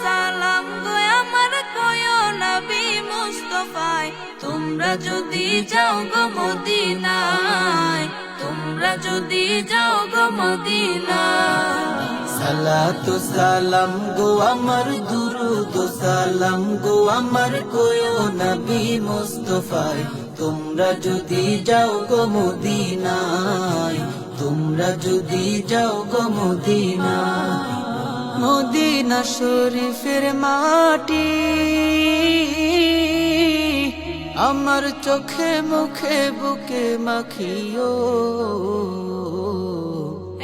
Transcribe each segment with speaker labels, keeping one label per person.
Speaker 1: সালাম গো আমার কয়ো নবী মুস্তাফায়, তোমরা যদি যাও গো মদিনায়, তোমরা যদি যাও গো মদিনায়।
Speaker 2: সালাতু সালাম গো আমার দুরুদ সালাম গো আমার কয়ো নবী মুস্তাফায়, তোমরা যদি যাও গো মদিনায়, তোমরা যদি যাও গো মদিনায়। মদিনা শরীফের মাটি আমার চোখে মুখে বুকে মাখিও,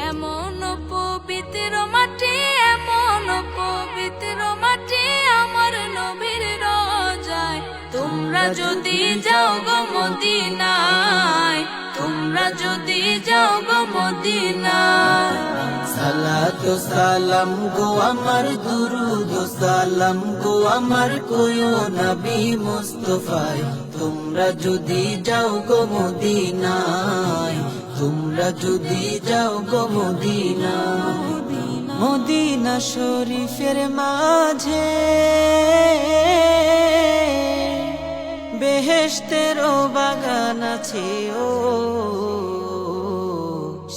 Speaker 1: এমন পবিত্র মাটি, এমন পবিত্র মাটি আমার নবীর রোজায়, তোমরা যদি যাও গো মদিনায়, তোমরা যদি যাও গো মদিনায়।
Speaker 2: সালাতু সালাম গো আমার দুরুদ সালাম গো আমার কয়ো নবী মুস্তাফায়, তোমরা যদি যাও গো মদিনায়, তোমরা যদি যাও গো মদিনায়। মদিনা শরীফের মাঝে বেহেশতেরও বাগান আছে ও,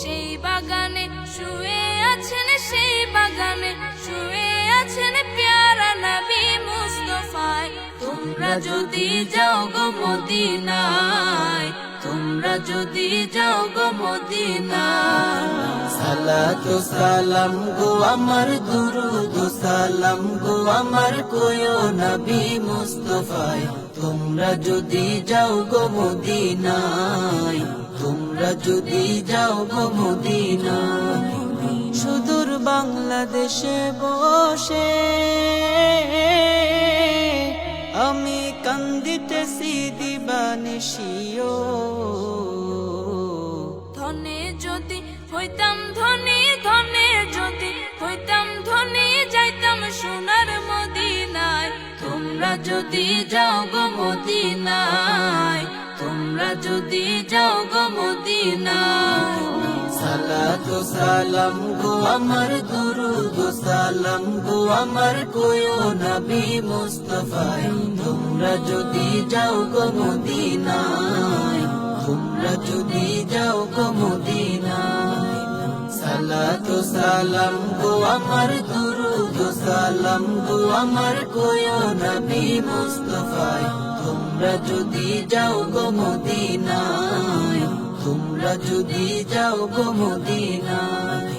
Speaker 1: সেই বাগানে শুয়ে আছেন, সেই বাগানে শুয়ে আছেন প্যারা নবী মুস্তাফায়, তোমরা যদি যাও গো মদিনায়, তোমরা যদি যাও গো মদিনায়।
Speaker 2: সালাতু সালাম গো আমার দুরুদ সালাম গো আমার কয়ো নবী মুস্তাফায়, তোমরা যদি যাও গো মদিনায়, তোমরা যদি যাও গো মদিনায়। সুদূর বাংলাদেশে বসে আমি কান্দিতেছি দিবানিশিও,
Speaker 1: ধনে যদি হইতাম ধনী, ধনে যদি হইতাম ধনী, যাইতাম সোনার মদিনায়, তোমরা যদি যাও গো মদিনায়, তোমরা যদি যাও গো মদিনায়।
Speaker 2: সালাতু সালাম গো আমার দুরুদ সালাম গো আমার কয়ো নবী মুস্তাফায়, তোমরা যদি যাও গো মদিনায়, তোমরা যদি যাও গো মদিনায়। সালাতু সালাম গো আমার দুরুদ সালাম গো আমার কয়ো নবী মুস্তাফায়, তোমরা যদি যাও গো মদিনায়, তোমরা যদি যাও গো মদিনায়।